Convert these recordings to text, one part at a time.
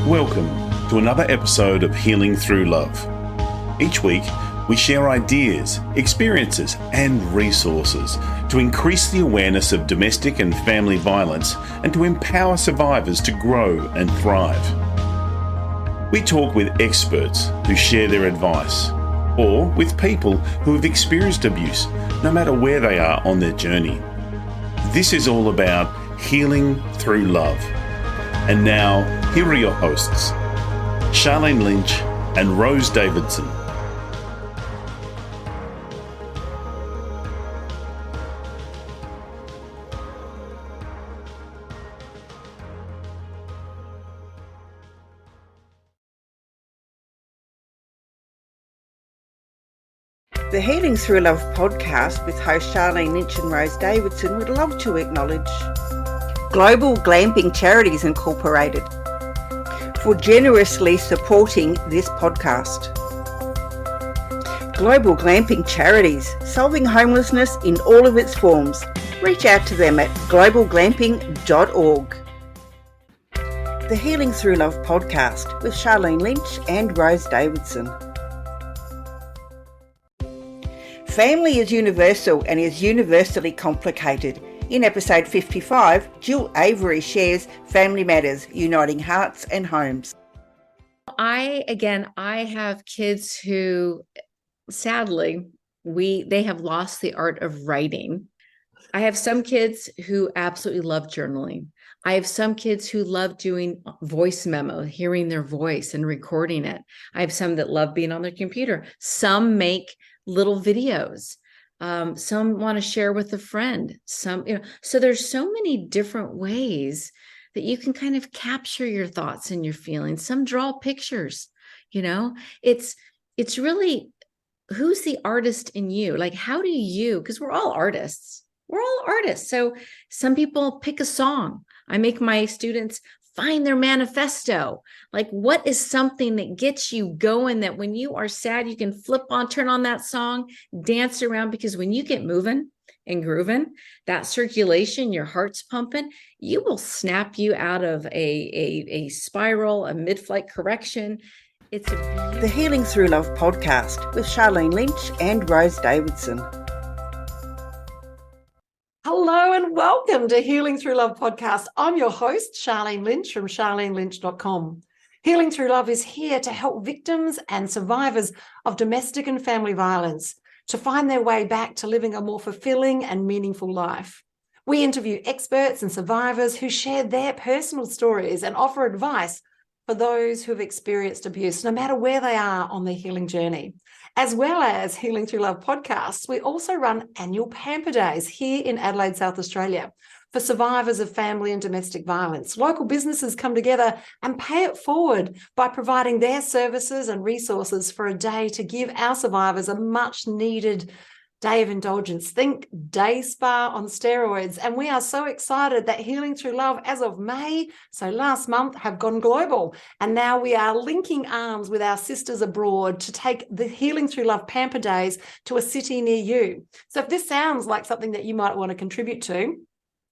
Welcome to another episode of Healing Through Love. Each week, we share ideas, experiences, and resources to increase the awareness of domestic and family violence and to empower survivors to grow and thrive. We talk with experts who share their advice, or with people who have experienced abuse, no matter where they are on their journey. This is all about healing through love. And now, here are your hosts, Sharlene Lynch and Rose Davidson. The Healing Through Love podcast with host Sharlene Lynch and Rose Davidson would love to acknowledge Global Glamping Charities Incorporated for generously supporting this podcast. Global Glamping Charities, solving homelessness in all of its forms. Reach out to them at globalglamping.org. The Healing Through Love podcast with Sharlene Lynch and Rose Davidson. Family is universal and is universally complicated. In episode 55, Jill Avery shares Family Matters, Uniting Hearts and Homes. I have kids who, sadly, they have lost the art of writing. I have some kids who absolutely love journaling. I have some kids who love doing voice memo, hearing their voice and recording it. I have some that love being on their computer. Some make little videos. Some want to share with a friend. So there's so many different ways that you can kind of capture your thoughts and your feelings. Some draw pictures, it's really, who's the artist in you? Like, how do you, because we're all artists. So some people pick a song. I make my students find their manifesto. Like, what is something that gets you going, that when you are sad, you can turn on that song, dance around, because when you get moving and grooving, that circulation, your heart's pumping, you will snap you out of a spiral, a mid-flight correction. It's The Healing Through Love podcast with Sharlene Lynch and Rose Davidson. Hello and welcome to Healing Through Love podcast. I'm your host, Sharlene Lynch from sharlenelynch.com. Healing Through Love is here to help victims and survivors of domestic and family violence to find their way back to living a more fulfilling and meaningful life. We interview experts and survivors who share their personal stories and offer advice for those who have experienced abuse, no matter where they are on their healing journey. As well as Healing Through Love podcasts, we also run annual Pamper Days here in Adelaide, South Australia, for survivors of family and domestic violence. Local businesses come together and pay it forward by providing their services and resources for a day to give our survivors a much needed day of indulgence. Think day spa on steroids. And we are so excited that Healing Through Love, as of May, so last month, have gone global. And now we are linking arms with our sisters abroad to take the Healing Through Love Pamper Days to a city near you. So if this sounds like something that you might want to contribute to,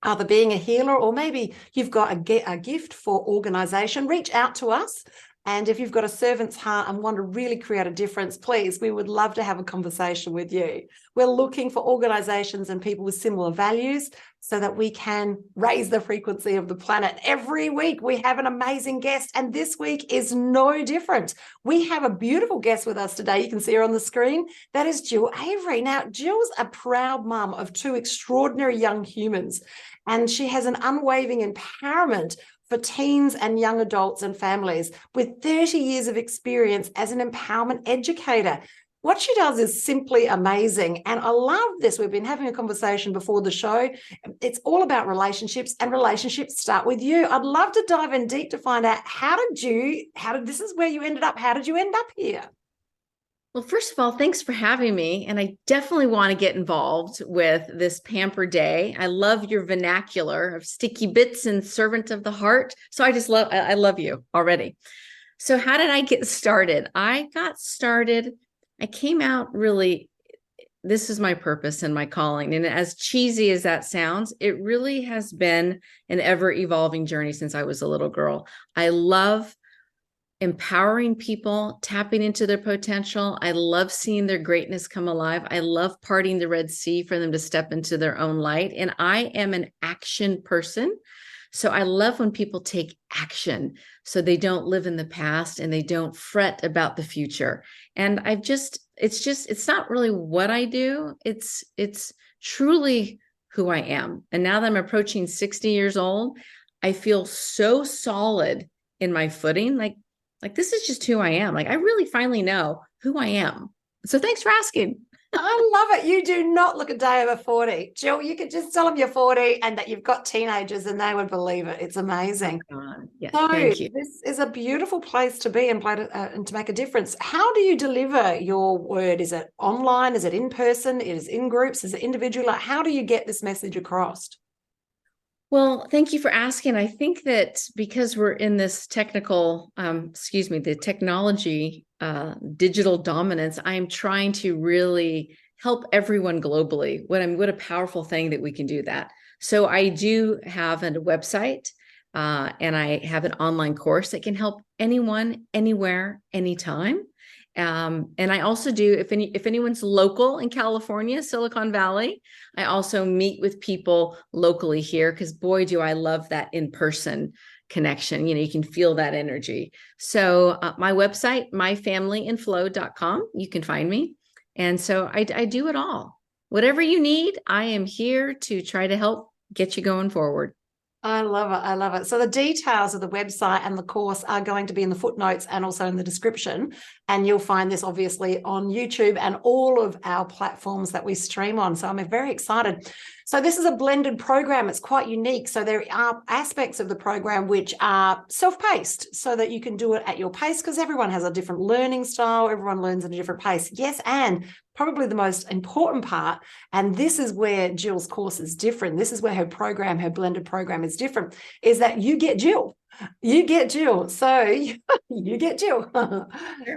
either being a healer or maybe you've got a gift for organisation, reach out to us. And if you've got a servant's heart and want to really create a difference, please, we would love to have a conversation with you. We're looking for organisations and people with similar values so that we can raise the frequency of the planet. Every week we have an amazing guest, and this week is no different. We have a beautiful guest with us today. You can see her on the screen. That is Jill Avery. Now, Jill's a proud mum of two extraordinary young humans, and she has an unwavering empowerment for teens and young adults and families with 30 years of experience as an empowerment educator. What she does is simply amazing. And I love this. We've been having a conversation before the show. It's all about relationships, and relationships start with you. I'd love to dive in deep to find out this is where you ended up. How did you end up here? Well, first of all, thanks for having me. And I definitely want to get involved with this Pamper Day. I love your vernacular of sticky bits and servant of the heart. So I love you already. So how did I get started? I came out really, this is my purpose and my calling. And as cheesy as that sounds, it really has been an ever evolving journey since I was a little girl. I love empowering people, tapping into their potential. I love seeing their greatness come alive. I love parting the Red Sea for them to step into their own light. And I am an action person. So I love when people take action so they don't live in the past and they don't fret about the future. And it's not really what I do. It's truly who I am. And now that I'm approaching 60 years old, I feel so solid in my footing. Like this is just who I am. Like I really finally know who I am. So thanks for asking. I love it. You do not look a day over 40. Jill, you could just tell them you're 40 and that you've got teenagers and they would believe it. It's amazing. Yes, so thank you. This is a beautiful place to be and to make a difference. How do you deliver your word? Is it online? Is it in person? Is it in groups? Is it individual? How do you get this message across? Well, thank you for asking. I think that because we're in this the technology, digital dominance, I am trying to really help everyone globally. What a powerful thing that we can do that. So I do have a website, and I have an online course that can help anyone, anywhere, anytime. And I also do, if anyone's local in California, Silicon Valley, I also meet with people locally here because boy, do I love that in-person connection. You can feel that energy. So my website, myfamilyinflow.com, you can find me. And so I do it all. Whatever you need, I am here to try to help get you going forward. I love it. I love it. So the details of the website and the course are going to be in the footnotes and also in the description. And you'll find this obviously on YouTube and all of our platforms that we stream on. So I'm very excited. So this is a blended program. It's quite unique. So there are aspects of the program which are self-paced so that you can do it at your pace because everyone has a different learning style. Everyone learns at a different pace. Yes, and probably the most important part, and this is where Jill's course is different. This is where her blended program is different, is that you get Jill. You get Jill. So you get Jill. Sure.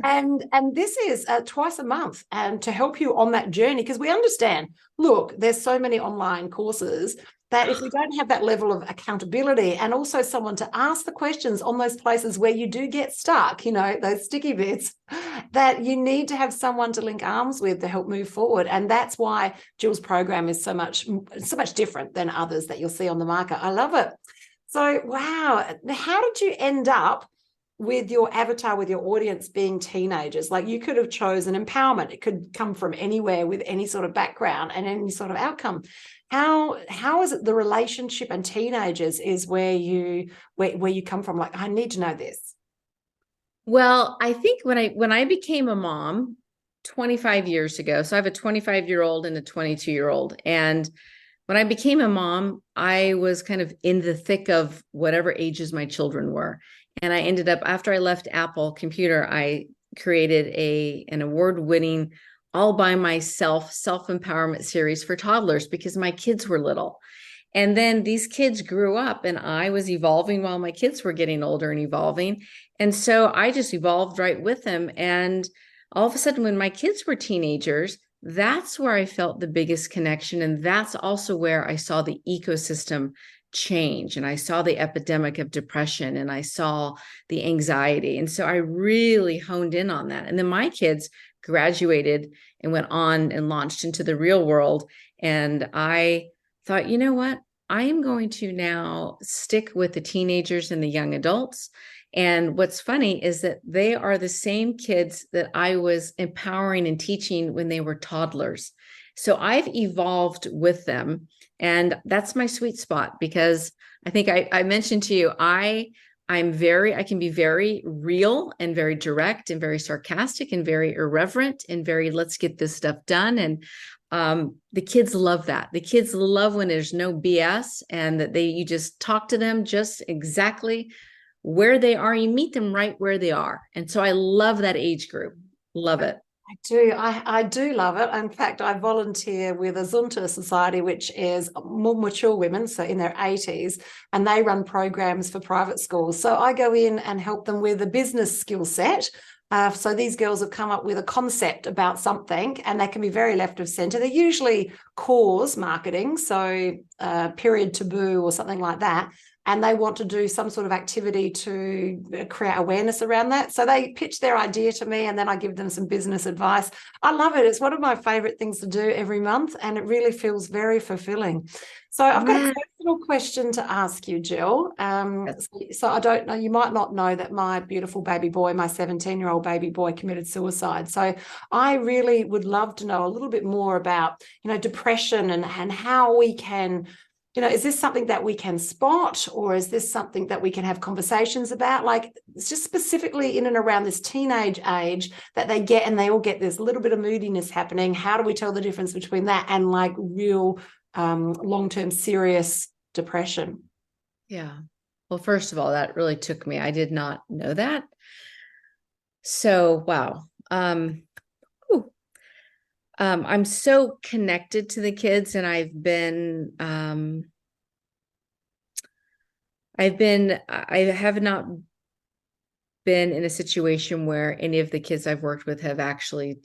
And this is twice a month and to help you on that journey because we understand, look, there's so many online courses that if we don't have that level of accountability and also someone to ask the questions on those places where you do get stuck, those sticky bits, that you need to have someone to link arms with to help move forward. And that's why Jill's program is so much different than others that you'll see on the market. I love it. So, wow. How did you end up with your avatar, with your audience being teenagers? Like you could have chosen empowerment. It could come from anywhere with any sort of background and any sort of outcome. How is it the relationship and teenagers is where you come from? Like, I need to know this. Well, I think when I became a mom 25 years ago, so I have a 25-year-old and a 22-year-old, and when I became a mom, I was kind of in the thick of whatever ages my children were. And I ended up, after I left Apple Computer, I created an award-winning, all by myself, self-empowerment series for toddlers because my kids were little. And then these kids grew up and I was evolving while my kids were getting older and evolving. And so I just evolved right with them. And all of a sudden, when my kids were teenagers, that's where I felt the biggest connection. And that's also where I saw the ecosystem change. And I saw the epidemic of depression and I saw the anxiety. And so I really honed in on that. And then my kids graduated and went on and launched into the real world. And I thought, you know what? I am going to now stick with the teenagers and the young adults. And what's funny is that they are the same kids that I was empowering and teaching when they were toddlers. So I've evolved with them. And that's my sweet spot because I think I mentioned to you, I can be very real and very direct and very sarcastic and very irreverent and very, let's get this stuff done. And the kids love that. The kids love when there's no BS and that you just talk to them just exactly where they are. You meet them right where they are. And so I love that age group. Love it. I do love it. In fact, I volunteer with a Zunta Society, which is more mature women, so in their 80s, and they run programs for private schools. So I go in and help them with a business skill set. So these girls have come up with a concept about something, and they can be very left of center. They're usually cause marketing, so period taboo or something like that. and they want to do some sort of activity to create awareness around that. So they pitch their idea to me, and then I give them some business advice. I love it. It's one of my favorite things to do every month, and it really feels very fulfilling. So I've got a personal question to ask you, Jill. So I don't know, you might not know that my beautiful baby boy, my 17-year-old baby boy, committed suicide. So I really would love to know a little bit more about, depression and how we can, is this something that we can spot, or is this something that we can have conversations about? Like, it's just specifically in and around this teenage age that they get, and they all get this little bit of moodiness happening. How do we tell the difference between that and like real long-term serious depression? Yeah. Well, first of all, that really took me. I did not know that. So, wow. I'm so connected to the kids, and I have not been in a situation where any of the kids I've worked with have actually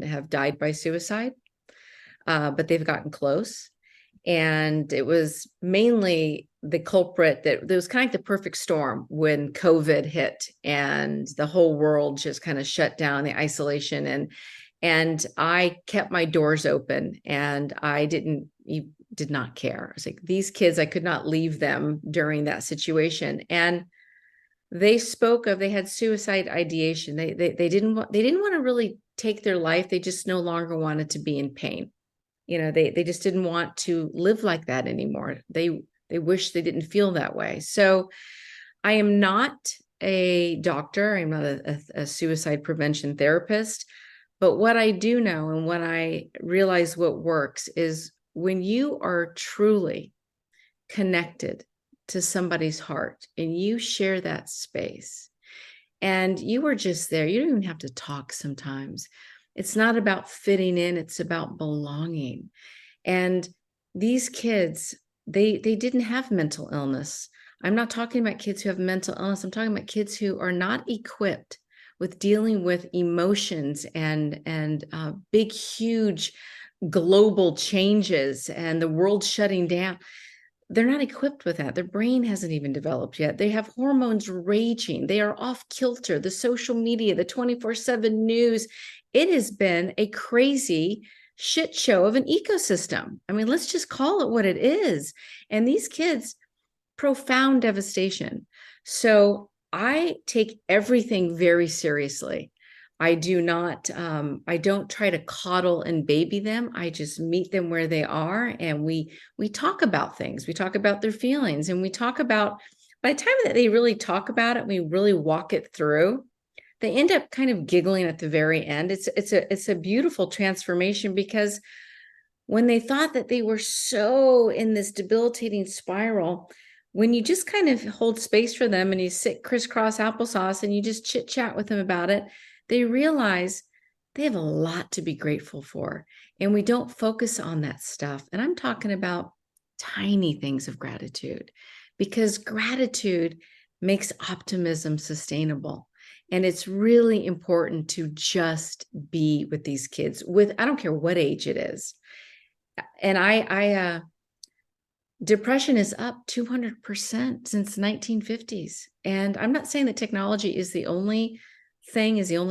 have died by suicide, but they've gotten close. And it was mainly the culprit that there was kind of like the perfect storm when COVID hit and the whole world just kind of shut down, the isolation. And I kept my doors open, and I did not care. I was like, these kids, I could not leave them during that situation. And they had suicide ideation. They didn't want to really take their life. They just no longer wanted to be in pain. They just didn't want to live like that anymore. They wish they didn't feel that way. So I am not a doctor. I'm not a suicide prevention therapist. But what I do know, and what I realize what works, is when you are truly connected to somebody's heart and you share that space and you are just there, you don't even have to talk sometimes. It's not about fitting in, it's about belonging. And these kids, they didn't have mental illness. I'm not talking about kids who have mental illness. I'm talking about kids who are not equipped with dealing with emotions and big, huge global changes and the world shutting down. They're not equipped with that. Their brain hasn't even developed yet. They have hormones raging. They are off kilter. The social media, the 24/7 news. It has been a crazy shit show of an ecosystem. I mean, let's just call it what it is. And these kids, profound devastation. So I take everything very seriously. I don't try to coddle and baby them. I just meet them where they are, and we talk about things. We talk about their feelings, and we talk about, by the time that they really talk about it, we really walk it through, they end up kind of giggling at the very end. It's a beautiful transformation, because when they thought that they were so in this debilitating spiral, when you just kind of hold space for them and you sit crisscross applesauce and you just chit chat with them about it, they realize they have a lot to be grateful for. And we don't focus on that stuff. And I'm talking about tiny things of gratitude, because gratitude makes optimism sustainable. And it's really important to just be with these kids I don't care what age it is. And depression is up 200% since 1950s. And I'm not saying that technology is the only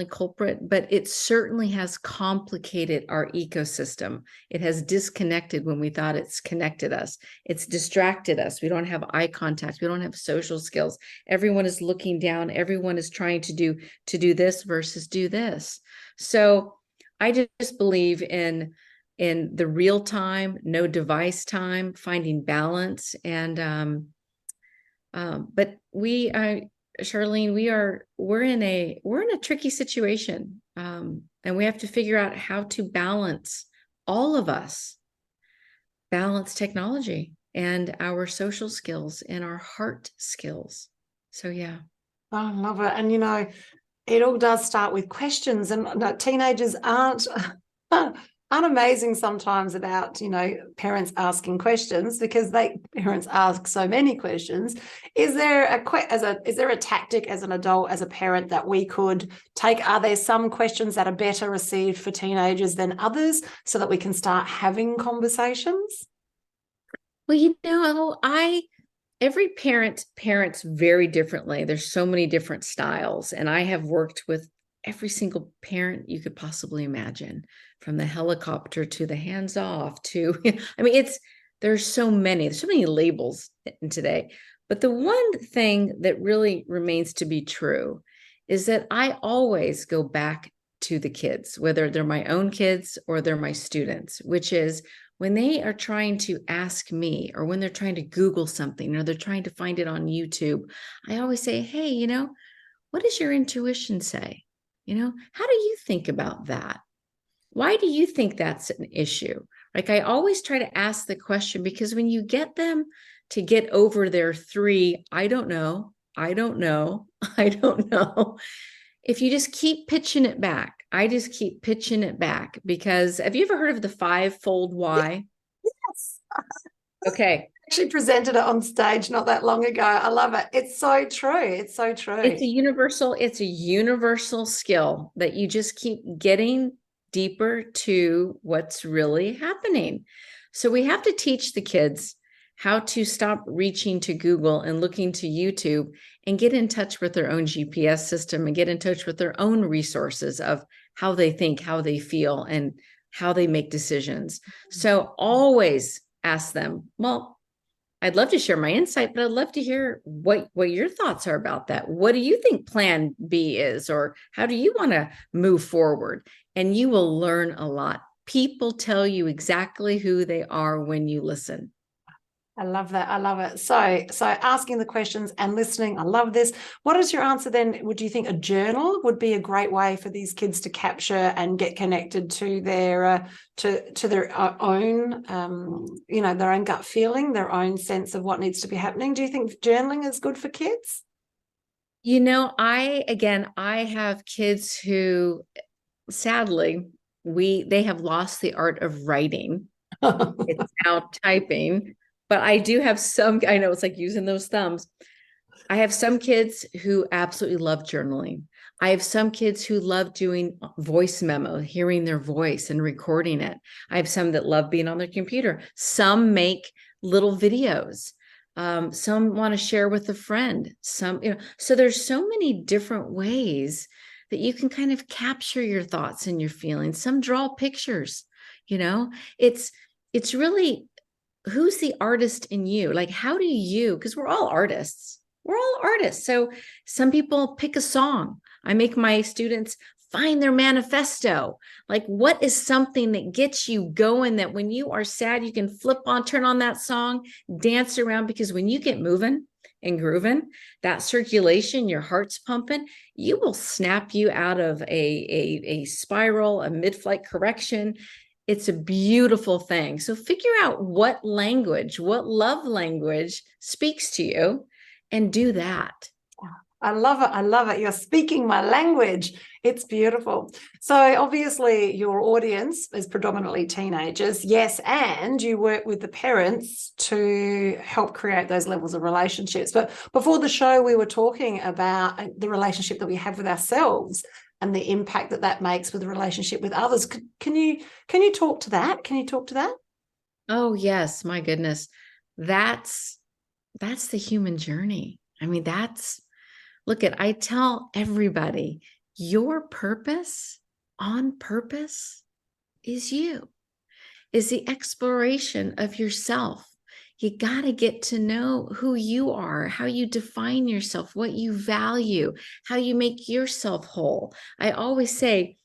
culprit, but it certainly has complicated our ecosystem. It has disconnected when we thought it's connected us. It's distracted us. We don't have eye contact. We don't have social skills. Everyone is looking down. Everyone is trying to do this versus do this. So I just believe in the real time, no device time, finding balance. And but Sharlene, we're in a tricky situation, and we have to figure out how to balance, all of us, balance technology and our social skills and our heart skills. So yeah. I love it. And it all does start with questions, and teenagers aren't amazing sometimes about parents asking questions, because parents ask so many questions. Is there a tactic as an adult, as a parent, that we could take? Are there some questions that are better received for teenagers than others, so that we can start having conversations? Well, every parent parents very differently. There's so many different styles. And I have worked with every single parent you could possibly imagine, from the helicopter to the hands off to, I mean, there's so many labels in today. But the one thing that really remains to be true is that I always go back to the kids, whether they're my own kids or they're my students, which is when they are trying to ask me, or when they're trying to Google something, or they're trying to find it on YouTube, I always say, hey, what does your intuition say? How do you think about that? Why do you think that's an issue? Like, I always try to ask the question, because when you get them to get over their I don't know, I don't know, I don't know. If you just keep pitching it back, I just keep pitching it back, because have you ever heard of the 5-fold why? Yes. Okay. Actually presented it on stage not that long ago. I love it. It's so true. It's so true. It's a universal skill that you just keep getting deeper to what's really happening. So we have to teach the kids how to stop reaching to Google and looking to YouTube, and get in touch with their own GPS system, and get in touch with their own resources of how they think, how they feel, and how they make decisions. So always ask them, well, I'd love to share my insight, but I'd love to hear what your thoughts are about that. What do you think plan B is, or how do you want to move forward? And you will learn a lot. People tell you exactly who they are when you listen. I love that. I love it. So asking the questions and listening. I love this. What is your answer then? Would you think a journal would be a great way for these kids to capture and get connected to their to their own their own gut feeling, their own sense of what needs to be happening? Do you think journaling is good for kids? I have kids who, sadly, they have lost the art of writing. It's now typing. But I do have some, I know it's like using those thumbs. I have some kids who absolutely love journaling. I have some kids who love doing voice memo, hearing their voice and recording it. I have some that love being on their computer. Some make little videos. Some want to share with a friend. Some, so there's so many different ways that you can kind of capture your thoughts and your feelings. Some draw pictures, it's really, who's the artist in you? Like, how do you, because we're all artists. So some people pick a song. I make my students find their manifesto. Like, what is something that gets you going, that when you are sad, you can turn on that song, dance around, because when you get moving and grooving, that circulation, your heart's pumping, you will snap you out of a spiral, a mid-flight correction. It's a beautiful thing. So figure out what love language speaks to you, and do that. I love it. I love it. You're speaking my language. It's beautiful. So obviously your audience is predominantly teenagers. Yes. And you work with the parents to help create those levels of relationships. But before the show, we were talking about the relationship that we have with ourselves and the impact that makes with the relationship with others. Can you talk to that? Can you talk to that? Oh, yes. My goodness. That's the human journey. I mean, I tell everybody, your purpose on purpose is the exploration of yourself. You got to get to know who you are, how you define yourself, what you value, how you make yourself whole. I always say,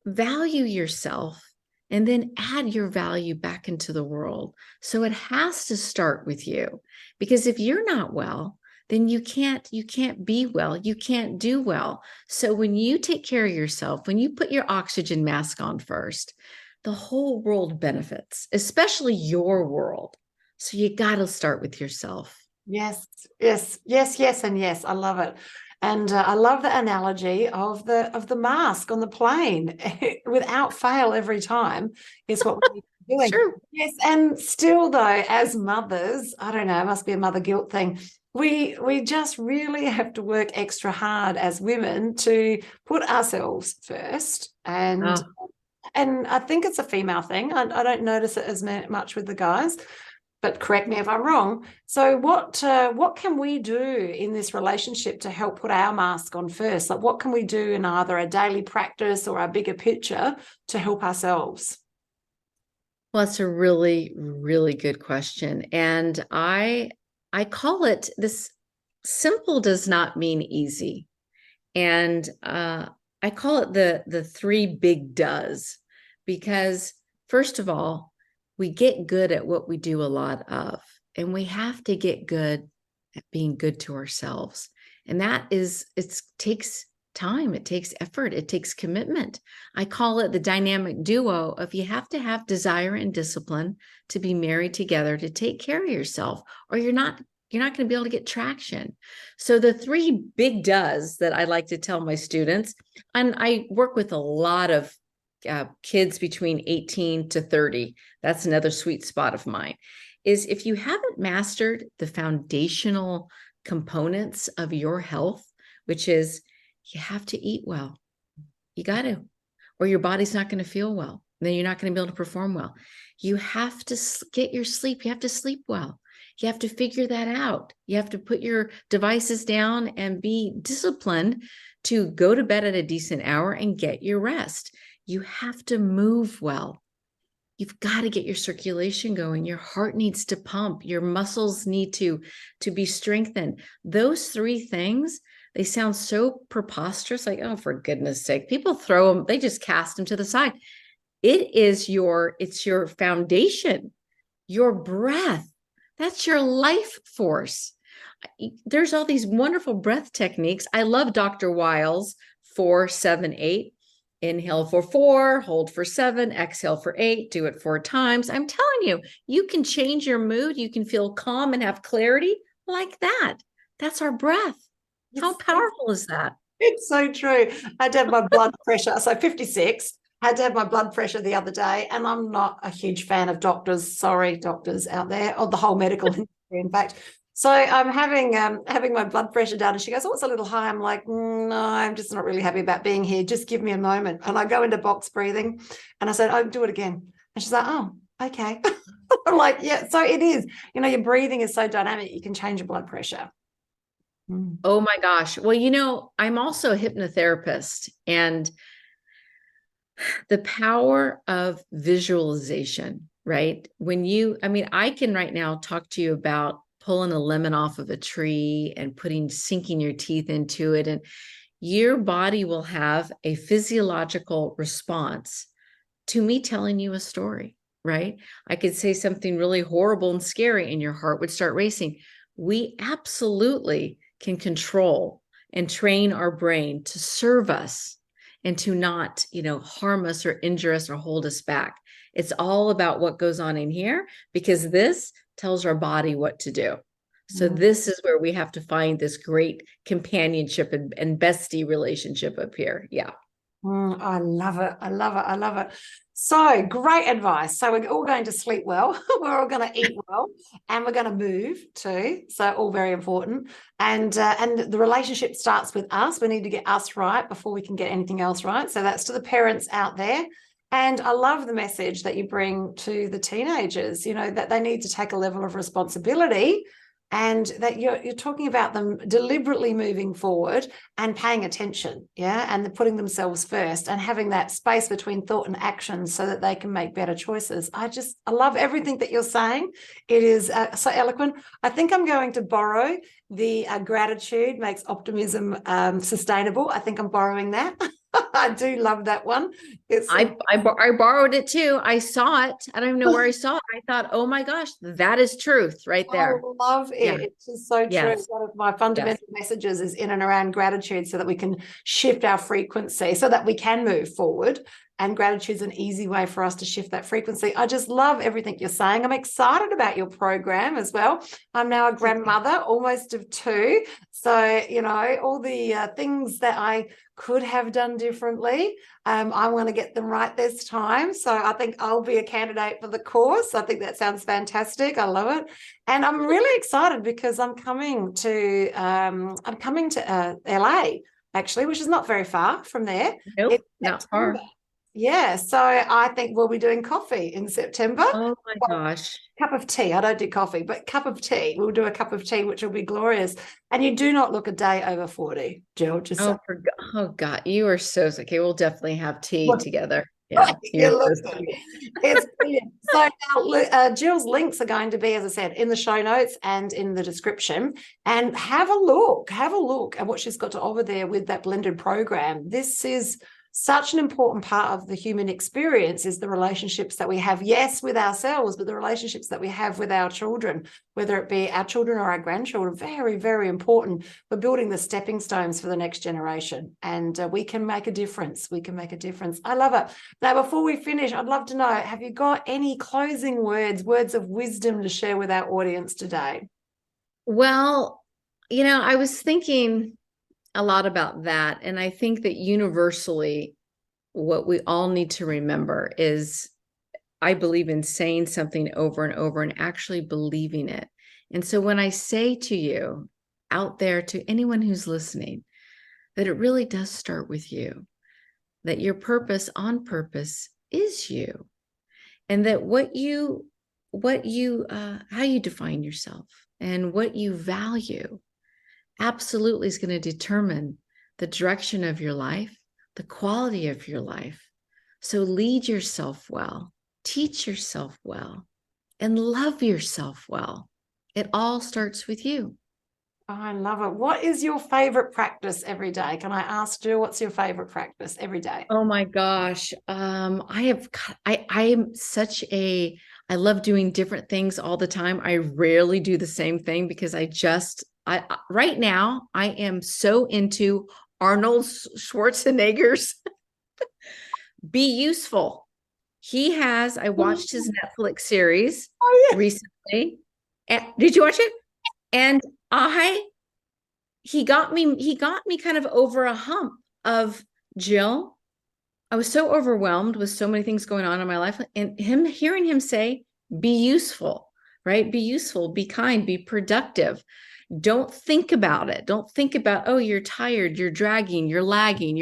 value yourself and then add your value back into the world. So it has to start with you, because if you're not well, then you can't be well, you can't do well. So when you take care of yourself, when you put your oxygen mask on first, the whole world benefits, especially your world. So you got to start with yourself. Yes, and yes. I love it. And I love the analogy of the mask on the plane. Without fail, every time is what we're doing. Sure. Yes, and still though, as mothers, I don't know, it must be a mother guilt thing. We just really have to work extra hard as women to put ourselves first. And I think it's a female thing. I don't notice it as much with the guys. but correct me if I'm wrong. So what can we do in this relationship to help put our mask on first? Like, what can we do in either a daily practice or a bigger picture to help ourselves? Well, that's a really, really good question. And I call it this. Simple does not mean easy. And I call it the three big does, because first of all, we get good at what we do a lot of, and we have to get good at being good to ourselves. And it takes time, it takes effort, it takes commitment. I call it the dynamic duo of you have to have desire and discipline to be married together to take care of yourself, or you're not going to be able to get traction. So the three big does that I like to tell my students, and I work with a lot of kids between 18 to 30. That's another sweet spot of mine, is if you haven't mastered the foundational components of your health, which is you have to eat well. You got to, or your body's not going to feel well. Then you're not going to be able to perform well. You have to get your sleep. You have to sleep well. You have to figure that out. You have to put your devices down and be disciplined to go to bed at a decent hour and get your rest. You have to move well. You've got to get your circulation going. Your heart needs to pump. Your muscles need to be strengthened. Those three things, they sound so preposterous, like, oh, for goodness sake, people throw them, they just cast them to the side. It's your foundation, your breath. That's your life force. There's all these wonderful breath techniques. I love Dr. Wiles 4-7-8. Inhale for 4, hold for 7, exhale for 8, do it 4 times. I'm telling you, you can change your mood. You can feel calm and have clarity like that. That's our breath. How powerful is that? It's so true. I had to have my blood pressure. So 56. Had to have my blood pressure the other day, and I'm not a huge fan of doctors. Sorry, doctors out there, or the whole medical industry, in fact. So I'm having my blood pressure down, and she goes, "Oh, it's a little high." I'm like, "No, I'm just not really happy about being here. Just give me a moment." And I go into box breathing, and I said, "Oh, do it again." And she's like, "Oh, okay." I'm like, "Yeah." So it is. Your breathing is so dynamic. You can change your blood pressure. Oh my gosh. Well, I'm also a hypnotherapist, and the power of visualization, right? I can right now talk to you about pulling a lemon off of a tree and sinking your teeth into it. And your body will have a physiological response to me telling you a story, right? I could say something really horrible and scary and your heart would start racing. We absolutely can control and train our brain to serve us and to not, harm us or injure us or hold us back. It's all about what goes on in here, because this tells our body what to do. So this is where we have to find this great companionship and bestie relationship up here. Yeah. I love it. I love it. I love it. So great advice. So we're all going to sleep well. We're all going to eat well, and we're going to move too. So all very important. And the relationship starts with us. We need to get us right before we can get anything else right. So that's to the parents out there. And I love the message that you bring to the teenagers, that they need to take a level of responsibility, and that you're talking about them deliberately moving forward and paying attention, and putting themselves first and having that space between thought and action so that they can make better choices. I love everything that you're saying. It is so eloquent. I think I'm going to borrow the gratitude makes optimism sustainable. I think I'm borrowing that. I do love that one. I borrowed it too. I saw it. I don't even know where I saw it. I thought, oh my gosh, that is truth right there. I love it. Yeah. It's just so true. Yes. One of my fundamental messages is in and around gratitude, so that we can shift our frequency so that we can move forward. And gratitude is an easy way for us to shift that frequency. I just love everything you're saying. I'm excited about your program as well. I'm now a grandmother, almost of 2. So, all the things that I could have done differently, I want to get them right this time. So I think I'll be a candidate for the course. I think that sounds fantastic. I love it. And I'm really excited because I'm coming to LA, actually, which is not very far from there. Nope, not far. Yeah, so I think we'll be doing coffee in September. Oh my gosh. Cup of tea. I don't do coffee, but cup of tea. We'll do a cup of tea, which will be glorious. And you do not look a day over 40, Jill. Just Oh God, you are so okay. We'll definitely have tea Look, together. Yeah, you look good. It's brilliant. So now, Jill's links are going to be, as I said, in the show notes and in the description. And have a look at what she's got to offer there with that blended program. This is such an important part of the human experience, is the relationships that we have, yes, with ourselves, but the relationships that we have with our children, whether it be our children or our grandchildren. Very, very important for building the stepping stones for the next generation. And we can make a difference. I love it. Now, before we finish, I'd love to know, have you got any closing words of wisdom to share with our audience today? Well, I was thinking a lot about that. And I think that universally, what we all need to remember is, I believe in saying something over and over and actually believing it. And so when I say to you out there, to anyone who's listening, that it really does start with you, that your purpose on purpose is you, and that how you define yourself and what you value absolutely is going to determine the direction of your life, the quality of your life. So lead yourself well, teach yourself well, and love yourself well. It all starts with you. Oh, I love it. What is your favorite practice every day? Can I ask Jill, what's your favorite practice every day? Oh my gosh. I love doing different things all the time. I rarely do the same thing because right now I am so into Arnold Schwarzenegger's Be Useful. I watched his Netflix series recently. Did you watch it? And he got me kind of over a hump of, Jill, I was so overwhelmed with so many things going on in my life, and hearing him say, be useful, right? Be useful, be kind, be productive. Don't think about it. Don't think about, oh, you're tired, you're dragging, you're lagging,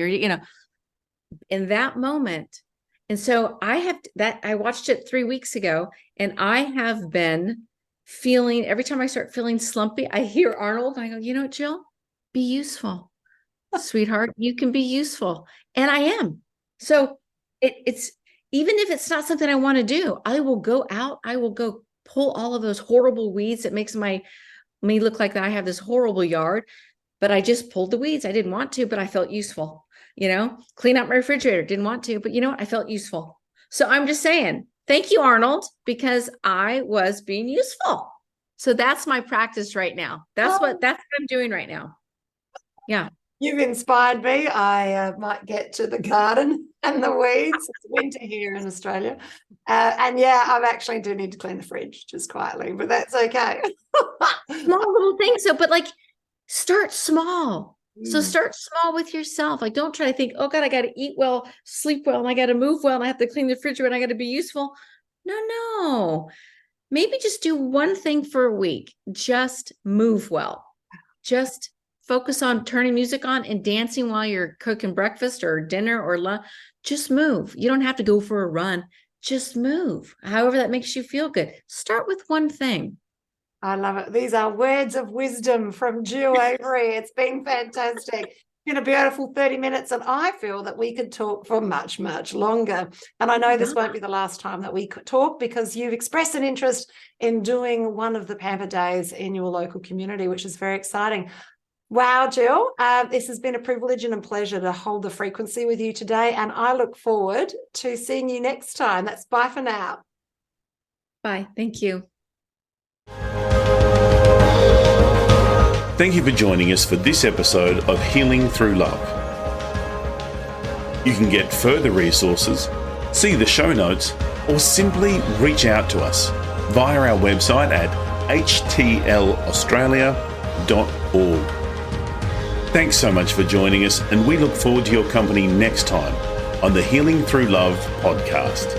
in that moment. And so I watched it 3 weeks ago, and I have been feeling, every time I start feeling slumpy, I hear Arnold, and I go, you know what, Jill, be useful, sweetheart, you can be useful. And I am. So it's, even if it's not something I want to do, I will go out, I will go pull all of those horrible weeds that makes me look like that I have this horrible yard, but I just pulled the weeds. I didn't want to, but I felt useful, clean out my refrigerator. Didn't want to, but I felt useful. So I'm just saying, thank you, Arnold, because I was being useful. So that's my practice right now. That's what I'm doing right now. Yeah. You've inspired me. I might get to the garden and the weeds. It's winter here in Australia. And yeah, I actually do need to clean the fridge just quietly, but that's okay. Small little things. So, but start small. So start small with yourself. Don't try to think, oh God, I got to eat well, sleep well, and I got to move well, and I have to clean the refrigerator, and I got to be useful. No. Maybe just do one thing for a week. Just move well. Just focus on turning music on and dancing while you're cooking breakfast or dinner or lunch. Just move. You don't have to go for a run. Just move. However that makes you feel good. Start with one thing. I love it. These are words of wisdom from Jill Avery. It's been fantastic. It's been a beautiful 30 minutes, and I feel that we could talk for much, much longer. And I know this won't be the last time that we could talk, because you've expressed an interest in doing one of the Pamper Days in your local community, which is very exciting. Wow, Jill, this has been a privilege and a pleasure to hold the frequency with you today, and I look forward to seeing you next time. That's bye for now. Bye. Thank you. Thank you for joining us for this episode of Healing Through Love. You can get further resources, see the show notes, or simply reach out to us via our website at htlaustralia.org. Thanks so much for joining us, and we look forward to your company next time on the Healing Through Love podcast.